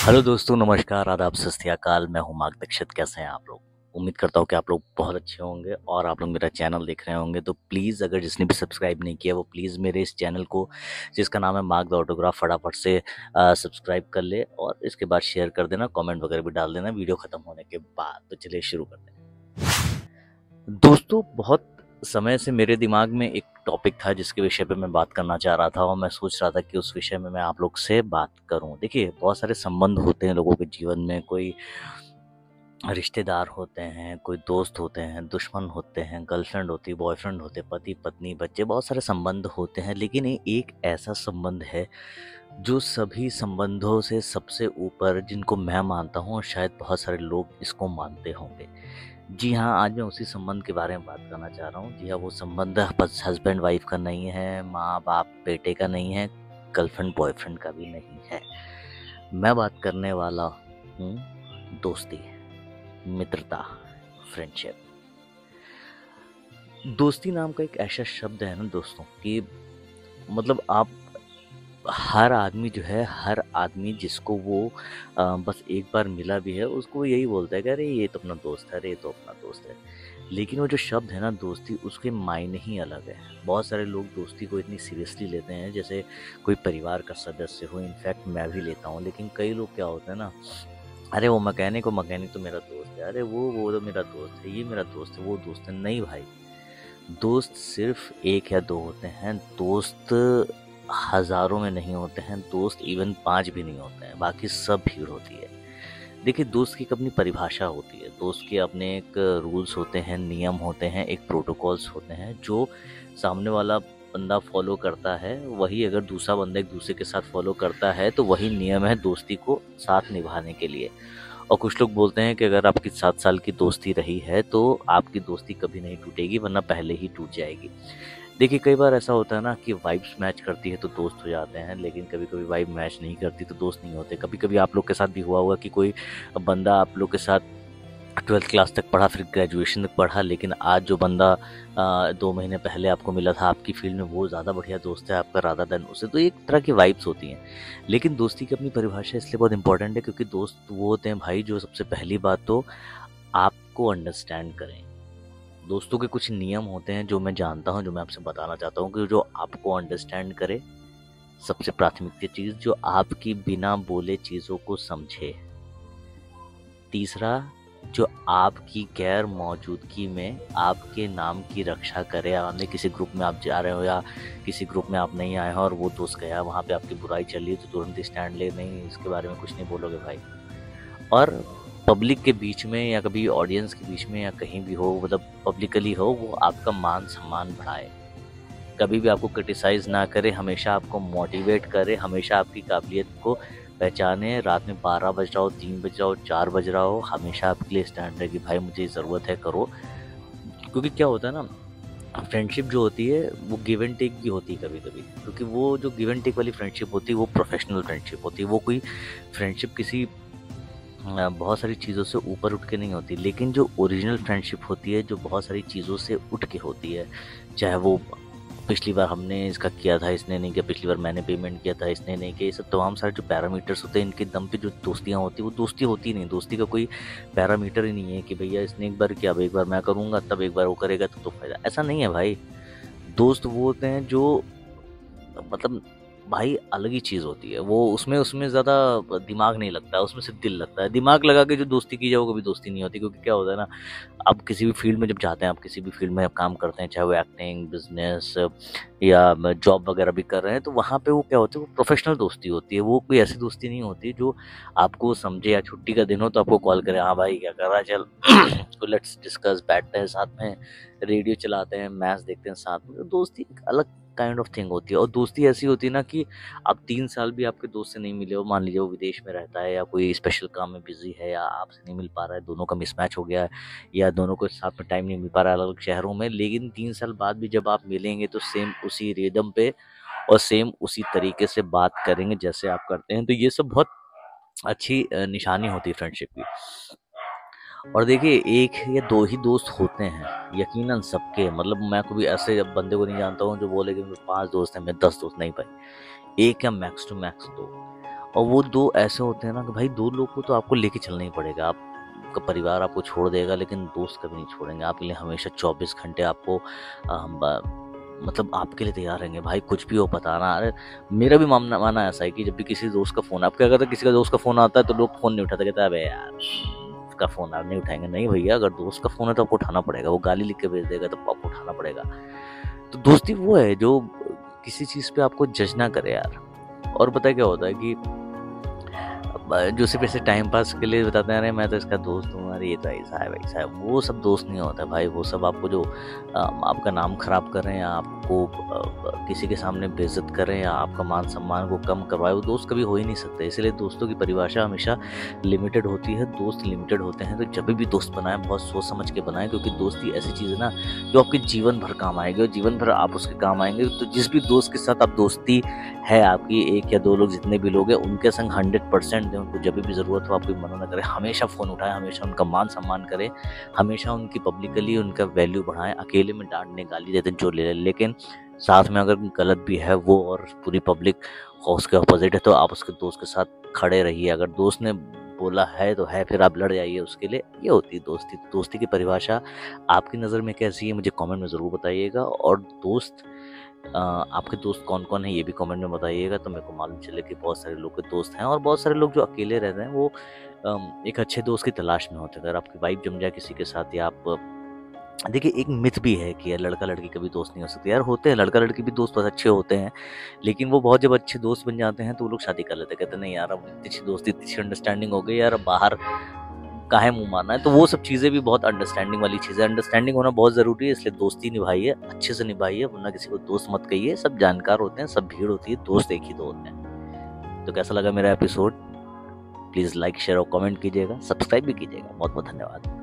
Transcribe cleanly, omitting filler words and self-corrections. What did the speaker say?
Hello दोस्तों, नमस्कार, आदाब, सत श्री अकाल। मैं हूं मार्ग दीक्षित। कैसे हैं आप लोग? उम्मीद करता हूं कि आप लोग बहुत अच्छे होंगे और आप लोग मेरा चैनल देख रहे होंगे। तो प्लीज़, अगर जिसने भी सब्सक्राइब नहीं किया वो प्लीज़ मेरे इस चैनल को, जिसका नाम है मार्ग द ऑटोग्राफ, फटाफट से सब्सक्राइब कर ले और इसके बाद शेयर कर देना, कमेंट वगैरह भी डाल देना वीडियो ख़त्म होने के बाद। तो चलिए शुरू करते हैं। दोस्तों, बहुत समय से मेरे दिमाग में एक टॉपिक था जिसके विषय पे मैं बात करना चाह रहा था और मैं सोच रहा था कि उस विषय में मैं आप लोग से बात करूं। देखिए, बहुत सारे संबंध होते हैं लोगों के जीवन में। कोई रिश्तेदार होते हैं, कोई दोस्त होते हैं, दुश्मन होते हैं, गर्लफ्रेंड होती है, बॉयफ्रेंड होते हैं, पति पत्नी, बच्चे, बहुत सारे संबंध होते हैं। लेकिन एक ऐसा संबंध है जो सभी संबंधों से सबसे ऊपर, जिनको मैं मानता हूँ और शायद बहुत सारे लोग इसको मानते होंगे। जी हाँ, आज मैं उसी संबंध के बारे में बात करना चाह रहा हूँ। जी हाँ, वो संबंध बस हस्बैंड वाइफ का नहीं है, माँ बाप बेटे का नहीं है, गर्लफ्रेंड बॉयफ्रेंड का भी नहीं है। मैं बात करने वाला हूँ दोस्ती, मित्रता, फ्रेंडशिप। दोस्ती नाम का एक ऐसा शब्द है ना दोस्तों, कि मतलब आप, हर आदमी जो है, हर आदमी जिसको वो बस एक बार मिला भी है, उसको वो यही बोलता है कि अरे ये तो अपना दोस्त है, अरे ये तो अपना दोस्त है। लेकिन वो जो शब्द है ना दोस्ती, उसके मायने ही अलग है। बहुत सारे लोग दोस्ती को इतनी सीरियसली लेते हैं जैसे कोई परिवार का सदस्य हो। इनफैक्ट मैं भी लेता हूँ। लेकिन कई लोग क्या होते हैं ना, अरे वो मैकेनिक तो मेरा दोस्त है, अरे वो तो मेरा दोस्त है, ये मेरा दोस्त है, वो दोस्त है। नहीं भाई, दोस्त सिर्फ एक या दो होते हैं। दोस्त हजारों में नहीं होते हैं। दोस्त इवन 5 भी नहीं होते हैं, बाकी सब भीड़ होती है। देखिए, दोस्त की एक अपनी परिभाषा होती है। दोस्त के अपने एक रूल्स होते हैं, नियम होते हैं, एक प्रोटोकॉल्स होते हैं जो सामने वाला बंदा फॉलो करता है। वही अगर दूसरा बंदा एक दूसरे के साथ फॉलो करता है तो वही नियम है दोस्ती को साथ निभाने के लिए। और कुछ लोग बोलते हैं कि अगर आपकी 7 साल की दोस्ती रही है तो आपकी दोस्ती कभी नहीं टूटेगी, वरना पहले ही टूट जाएगी। देखिए, कई बार ऐसा होता है ना कि वाइब्स मैच करती है तो दोस्त हो जाते हैं, लेकिन कभी कभी वाइब मैच नहीं करती तो दोस्त नहीं होते। कभी कभी आप लोग के साथ भी हुआ होगा कि कोई बंदा आप लोग के साथ 12th क्लास तक पढ़ा, फिर ग्रेजुएशन तक पढ़ा, लेकिन आज जो बंदा 2 महीने पहले आपको मिला था आपकी फील्ड में, वो ज़्यादा बढ़िया दोस्त है आपका राधा देन उससे। तो एक तरह की वाइब्स होती हैं। लेकिन दोस्ती की अपनी परिभाषा इसलिए बहुत इंपॉर्टेंट है क्योंकि दोस्त वो होते हैं भाई जो सबसे पहली बात तो आपको अंडरस्टैंड करें। दोस्तों के कुछ नियम होते हैं जो मैं जानता हूँ, जो मैं आपसे बताना चाहता हूँ कि जो आपको अंडरस्टैंड करे। सबसे प्राथमिक चीज़, जो आपकी बिना बोले चीज़ों को समझे। तीसरा, जो आपकी गैर मौजूदगी में आपके नाम की रक्षा करे। आपने किसी ग्रुप में आप जा रहे हो या किसी ग्रुप में आप नहीं आए हो और वो दोस्त गया, वहाँ पे आपकी बुराई चल रही है, तो तुरंत ही स्टैंड ले, नहीं इसके बारे में कुछ नहीं बोलोगे भाई। और पब्लिक के बीच में या कभी ऑडियंस के बीच में या कहीं भी हो, मतलब पब्लिकली हो, वो आपका मान सम्मान बढ़ाए। कभी भी आपको क्रिटिसाइज ना करे, हमेशा आपको मोटिवेट करे, हमेशा आपकी काबिलियत को पहचाने। रात में 12 बज रहा हो, 3 बज रहा हो, 4 बज रहा हो, हमेशा आपके लिए स्टैंड है कि भाई मुझे ज़रूरत है, करो। क्योंकि क्या होता है ना, फ्रेंडशिप जो होती है वो गिव एंड टेक भी होती है कभी कभी। क्योंकि वो जो गिव एंड टेक वाली फ्रेंडशिप होती है वो प्रोफेशनल फ्रेंडशिप होती है। वो कोई फ्रेंडशिप किसी बहुत सारी चीज़ों से ऊपर उठ के नहीं होती। लेकिन जो ओरिजिनल फ्रेंडशिप होती है, जो बहुत सारी चीज़ों से उठ के होती है, चाहे वो पिछली बार हमने इसका किया था, इसने नहीं किया, पिछली बार मैंने पेमेंट किया था, इसने नहीं किया, ये सब तमाम सारे जो पैरामीटर्स होते हैं, इनके दम पे जो दोस्तियाँ होती हैं, वो दोस्ती होती नहीं। दोस्ती का कोई पैरामीटर ही नहीं है कि भैया इसने एक बार किया, अब एक बार मैं करूँगा, तब एक बार वो करेगा तो फायदा। ऐसा नहीं है भाई। दोस्त वो होते हैं जो, मतलब भाई, अलग ही चीज़ होती है वो। उसमें उसमें ज़्यादा दिमाग नहीं लगता है, उसमें सिर्फ दिल लगता है। दिमाग लगा के जो दोस्ती की जाए वो कभी दोस्ती नहीं होती। क्योंकि क्या होता है ना, आप किसी भी फील्ड में जब जाते हैं, आप किसी भी फील्ड में आप काम करते हैं, चाहे वो एक्टिंग, बिजनेस या जॉब वगैरह भी कर रहे हैं, तो वहाँ पे वो क्या होता है, वो प्रोफेशनल दोस्ती होती है। वो कोई ऐसी दोस्ती नहीं होती जो आपको समझे, या छुट्टी का दिन हो तो आपको कॉल करे, हाँ भाई क्या कर रहा है, चल तो लेट्स डिस्कस, बैठते हैं साथ में, रेडियो चलाते हैं, मैच देखते हैं साथ में। तो दोस्ती एक अलग काइंड ऑफ थिंग होती है। और दोस्ती ऐसी होती है ना कि आप 3 साल भी आपके दोस्त से नहीं मिले हो, मान लीजिए वो विदेश में रहता है या कोई स्पेशल काम में बिजी है, या आपसे नहीं मिल पा रहा है, दोनों का मिसमैच हो गया है, या दोनों को साथ में टाइम नहीं मिल पा रहा है अलग अलग शहरों में, लेकिन 3 साल बाद भी जब आप मिलेंगे तो सेम उसी रिदम पे और सेम उसी तरीके से बात करेंगे जैसे आप करते हैं। तो ये सब बहुत अच्छी निशानी होती है फ्रेंडशिप की। और देखिए, एक या दो ही दोस्त होते हैं यकीनन सबके। मतलब मैं कभी ऐसे बंदे को नहीं जानता हूँ जो बोले कि मेरे 5 दोस्त हैं, मेरे 10 दोस्त, नहीं भाई। एक या मैक्स टू मैक्स 2। और वो दो ऐसे होते हैं ना कि भाई दो लोग को तो आपको लेके चलना ही पड़ेगा। आपका परिवार आपको छोड़ देगा लेकिन दोस्त कभी नहीं छोड़ेंगे आपके लिए। हमेशा 24 घंटे आपको मतलब आपके लिए तैयार रहेंगे भाई, कुछ भी हो पता ना। अरे मेरा भी मानना ऐसा है कि जब भी किसी दोस्त का फ़ोन, आप क्या करते हैं, किसी का दोस्त का फ़ोन आता है तो लोग फ़ोन नहीं उठाते, कहते हैं अबे यार उसका फ़ोन आप नहीं उठाएंगे। नहीं भैया, अगर दोस्त का फ़ोन है तो आपको उठाना पड़ेगा। वो गाली लिख के भेज देगा तो आपको उठाना पड़ेगा। तो दोस्ती वो है जो किसी चीज़ पे आपको जज ना करे यार। और पता है क्या होता है कि जो सिर्फ ऐसे टाइम पास के लिए बताते हैं अरे मैं तो इसका दोस्त हूँ, अरे ये तो ऐसा है वैसा है, वो सब दोस्त नहीं होता भाई। वो सब आपको जो आपका नाम खराब करें या आपको किसी के सामने बेइज्जत करें या आपका मान सम्मान को कम करवाए, वो दोस्त कभी हो ही नहीं सकते। इसलिए दोस्तों की परिभाषा हमेशा लिमिटेड होती है। दोस्त लिमिटेड होते हैं, तो जब भी दोस्त बनाएं बहुत सोच समझ के बनाएं, क्योंकि दोस्ती ऐसी चीज़ है ना जो आपके जीवन भर काम आएगी और जीवन भर आप उसके काम आएंगे। तो जिस भी दोस्त के साथ आप दोस्ती है आपकी, एक या दो लोग जितने भी लोग हैं, उनके संग 100% दें। उनको जब भी ज़रूरत हो आपको मना ना करें, हमेशा फ़ोन उठाएं, हमेशा उनका मान सम्मान करें, हमेशा उनकी पब्लिकली उनका वैल्यू बढ़ाएं। अकेले में डांटने गाली देते जो ले लें, लेकिन साथ में अगर गलत भी है वो और पूरी पब्लिक उसके अपोजिट है तो आप उसके दोस्त के साथ खड़े रहिए। अगर दोस्त ने बोला है तो है, फिर आप लड़ जाइए उसके लिए। ये होती है दोस्ती। दोस्ती की परिभाषा आपकी नज़र में कैसी है मुझे कमेंट में ज़रूर बताइएगा। और दोस्त आपके दोस्त कौन कौन है ये भी कमेंट में बताइएगा, तो मेरे को मालूम चले कि बहुत सारे लोग के दोस्त हैं। और बहुत सारे लोग जो अकेले रहते हैं वो एक अच्छे दोस्त की तलाश में होते हैं। अगर आपकी वाइब जम जाए किसी के साथ, या आप देखिए एक मिथ भी है कि यार लड़का लड़की कभी दोस्त नहीं हो सकते। यार होते हैं, लड़का लड़की भी दोस्त बहुत अच्छे होते हैं, लेकिन वो बहुत जब अच्छे दोस्त बन जाते हैं तो वो लोग शादी कर लेते हैं। कहते हैं नहीं यार अब इतनी अच्छी दोस्ती, इतनी अच्छी अंडरस्टैंडिंग हो गई यार, अब बाहर काहे मुंह मारना है। तो वो सब चीज़ें भी बहुत अंडरस्टैंडिंग वाली चीज़ें, अंडरस्टैंडिंग होना बहुत ज़रूरी है। इसलिए दोस्ती निभाइए, अच्छे से निभाइए, वरना किसी को दोस्त मत कहिए। सब जानकार होते हैं, सब भीड़ होती है, दोस्त एक ही दो होते हैं। तो कैसा लगा मेरा एपिसोड? प्लीज़ लाइक शेयर और कमेंट कीजिएगा, सब्सक्राइब भी कीजिएगा। बहुत बहुत धन्यवाद।